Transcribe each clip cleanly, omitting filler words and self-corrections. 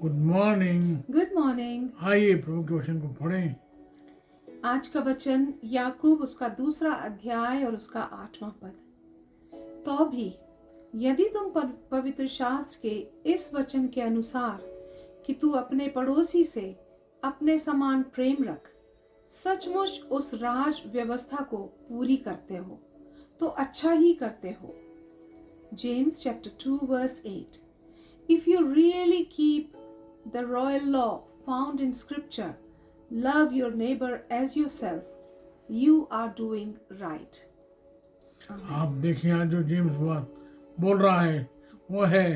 Good morning. Good morning. आइए प्रभु के वचन को पढ़ें। आज का वचन याकूब उसका 2 अध्याय और उसका 8वां पद। तो भी यदि तुम पवित्र शास्त्र के इस वचन के अनुसार कि तू अपने पड़ोसी से अपने समान प्रेम रख, सचमुच उस राज व्यवस्था को पूरी करते हो तो अच्छा ही करते हो। James chapter 2 verse 8। If you really keep the royal law found in scripture, love your neighbor as yourself, you are doing right. आप देखिए आज जो जेम्स बात बोल रहा है वो है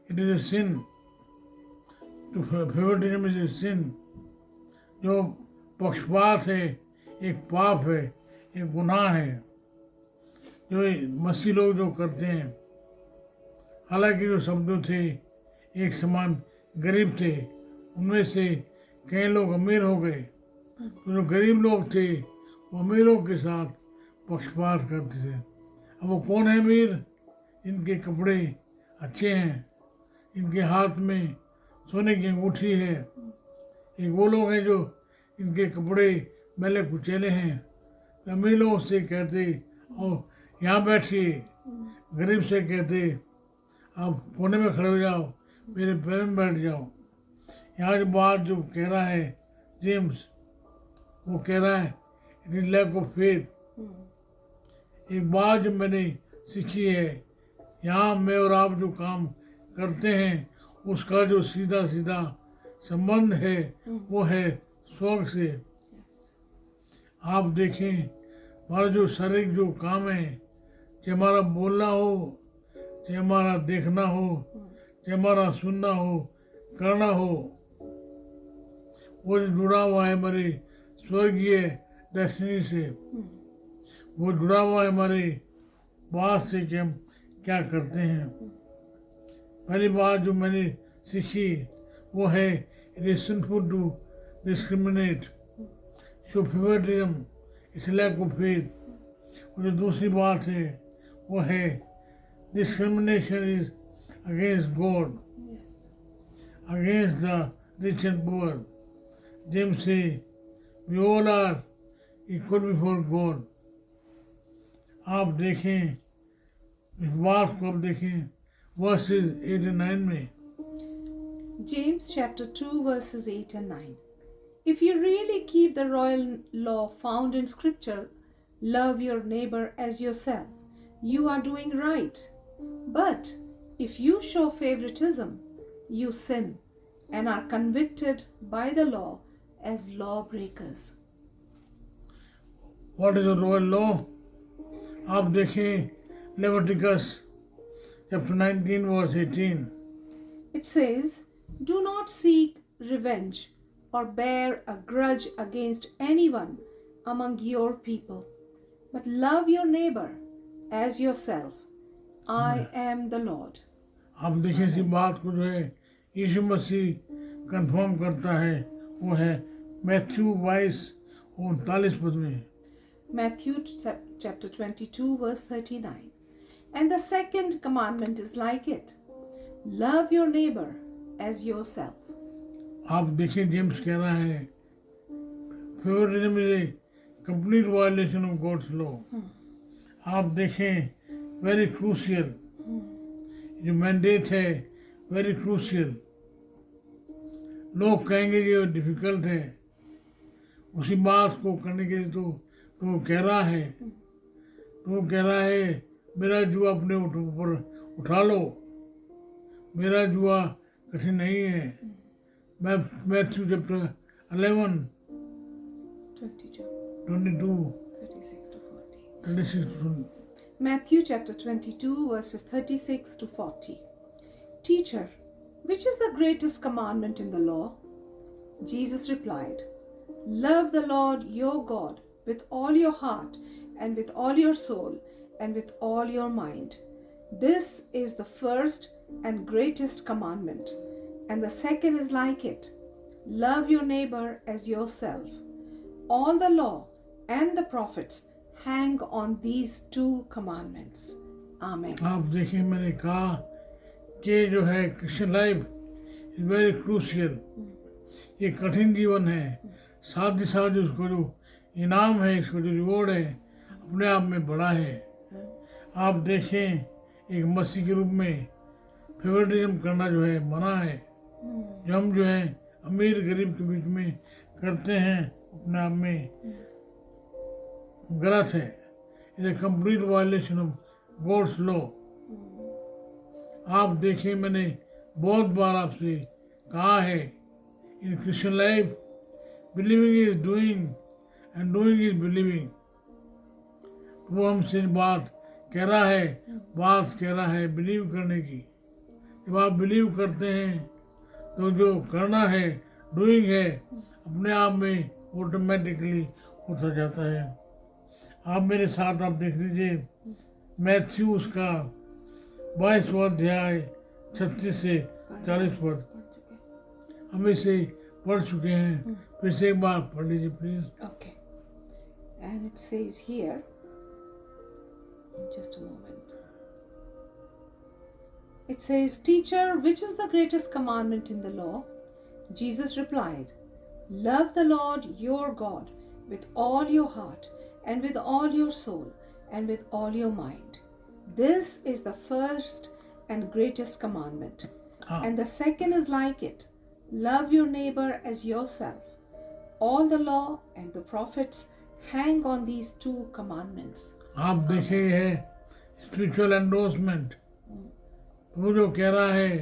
it is a sin to favouritism is a sin. जो पक्षपात है एक पाप है, एक गुनाह है जो मसीह लोग जो करते हैं। हालांकि जो शब्दों थे एक समान गरीब थे, उनमें से कई लोग अमीर हो गए, तो जो गरीब लोग थे वो अमीरों के साथ पक्षपात करते थे। अब वो कौन है अमीर? इनके कपड़े अच्छे हैं, इनके हाथ में सोने की अंगूठी है। एक वो लोग हैं जो इनके कपड़े मैले कुचेले हैं, तो अमीर लोग उससे कहते और यहाँ बैठिए, गरीब से कहते आप कोने में खड़े हो जाओ, मेरे पैर में बैठ जाओ। यहाँ जो बात जो कह रहा है जेम्स, वो कह रहा है it is lack of faith. एक बात जो मैंने सीखी है, यहाँ मैं और आप जो काम करते हैं उसका जो सीधा सीधा संबंध है वो है स्वर्ग से। आप देखें हमारा जो शारीरिक जो काम है, चाहे हमारा बोलना हो, चाहे हमारा देखना हो, चाहे हमारा सुनना हो, करना हो, वो जो जुड़ा हुआ है हमारे स्वर्गीय डेस्टिनी से, वो जुड़ा हुआ है हमारे बात से कि हम क्या करते हैं। पहली बात जो मैंने सीखी वो है it is sinful to discriminate, show favouritism, it's lack of faith. और जो दूसरी बात है वो है discrimination is against God, against the rich and poor. James say, we all are equal before God. आप देखें इस बात को, आप देखें वर्सेस 8 और 9 में। James chapter 2 verses 8 and 9. If you really keep the royal law found in scripture, love your neighbor as yourself, you are doing right. But if you show favoritism, you sin and are convicted by the law as lawbreakers. What is the royal law? आप देखें Leviticus chapter 19 verse 18. It says, do not seek revenge or bear a grudge against anyone among your people, but love your neighbor as yourself. I am the Lord. आप देखिए इसी बात को जो है यीशु मसीह confirm करता है, वो है मैथ्यू 22:39 पद में। Matthew chapter 22 verse 39. And the second commandment is like it. Love your neighbor as yourself. आप देखिए जेम्स कह रहा है favouritism is a complete violation of God's law. आप देखें वेरी क्रूशियल, जो मैंडेट है वेरी क्रूशियल। लोग कहेंगे ये डिफिकल्ट है, उसी बात को करने के लिए तो वो कह रहा है मेरा जुआ अपने ऊपर उठा लो, मेरा जुआ कठिन नहीं है। Matthew chapter 11 22 36 to 40। Matthew chapter 22 verses 36 to 40. Teacher, which is the greatest commandment in the law? Jesus replied, love the Lord your God with all your heart and with all your soul and with all your mind. This is the first and greatest commandment. And the second is like it. Love your neighbor as yourself. All the law and the prophets hang on these two commandments. Amen. आप देखिए मैंने कहा कि जो है Christian life is very crucial. ये कठिन जीवन है, साथ ही साथ उसको जो इनाम है, इसको जो रिवॉर्ड है, अपने आप में बड़ा है। आप देखें, एक मसीह के रूप में फेवरेटिज्म करना जो है मना है। जो हम जो है अमीर गरीब के बीच में करते हैं, अपने आप में गलत है। It is complete violation of God's law. आप देखें, मैंने बहुत बार आपसे कहा है, in Christian life believing is doing and doing is believing. वो हमसे बात कह रहा है बिलीव करने की। जब आप बिलीव करते हैं तो जो करना है, डूइंग है, अपने आप में ऑटोमेटिकली होता जाता है। आप मेरे साथ आप देख लीजिए, मैथ्यू उसका 22वां अध्याय 36 से 40 पद हम इसे पढ़ चुके हैं। फिर से एक बार पढ़ लीजिए please. Okay. And it says here, just a moment. It says, Teacher, which is the greatest commandment in the law? Jesus replied, Love the Lord your God with all your heart and with all your soul and with all your mind. This is the first and greatest commandment. हाँ। And the second is like it. Love your neighbor as yourself. All the law and the prophets hang on these two commandments. आप देखे है spiritual endorsement. वो जो कह रहा है,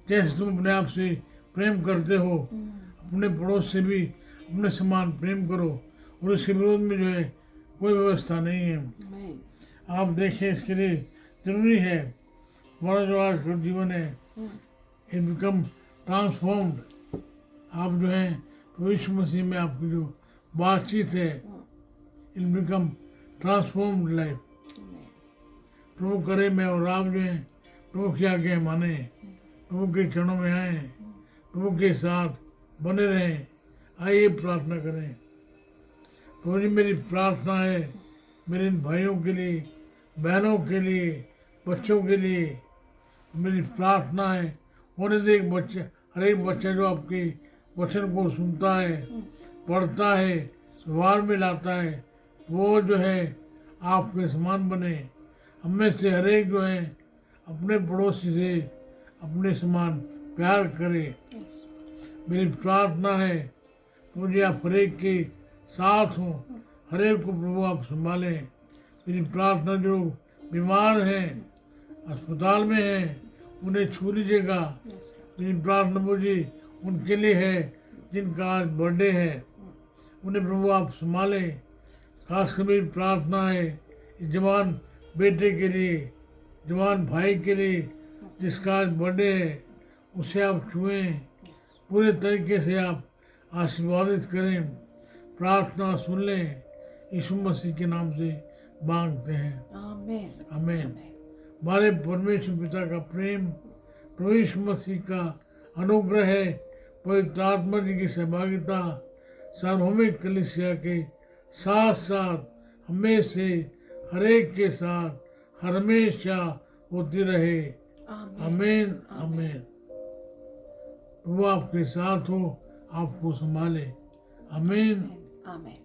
जैसे तुम अपने आप से प्रेम करते हो, अपने पड़ोस से भी अपने समान प्रेम करो, और इसके विरोध में जो है कोई व्यवस्था नहीं है। Amen. आप देखें, इसके लिए जरूरी है हमारा जो आज का जीवन है, इट बिकम ट्रांसफॉर्म्ड। आप जो है यीशु मसीह में आपकी जो बातचीत है, it become transformed life. Amen. प्रभु करे मैं और आप जो है प्रभु की आज्ञा माने, प्रभु के चरणों में आए, प्रभु के साथ बने रहें। आइए प्रार्थना करें। प्रभु जी, मेरी प्रार्थना है मेरे इन भाइयों के लिए, बहनों के लिए, बच्चों के लिए। मेरी प्रार्थना है होने से हर एक बच्चा जो आपके वचन को सुनता है, पढ़ता है, व्यवहार में लाता है, वो जो है आपके समान बने। हम में से हर एक जो है अपने पड़ोसी से अपने समान प्यार करे। Yes. मेरी प्रार्थना है मुझे आप हर एक के साथ हों, हर एक को प्रभु आप संभालें। मेरी प्रार्थना जो बीमार हैं, अस्पताल में हैं, उन्हें छू लीजिएगा। Yes. मेरी प्रार्थना मुझे उनके लिए है जिनका आज बर्थडे है, उन्हें प्रभु आप संभालें। खासकर मेरी प्रार्थना है इस जवान बेटे के लिए, जवान भाई के लिए जिसका आज बर्थडे है, उसे आप छुएं, पूरे तरीके से आप आशीर्वादित करें। प्रार्थना सुन लें, यीशु मसीह के नाम से मांगते हैं, Amen. आमीन। Amen. हमारे परमेश्वर पिता का प्रेम, प्रभु यीशु मसीह का अनुग्रह है, पवित्र आत्मा जी की सहभागिता सार्वभौमिक कलीसिया के साथ साथ हमें से हर एक के साथ हमेशा होती रहे। Amen. आमीन आमीन। प्रभु आपके साथ हो, आपको संभाले। आमीन। Amen.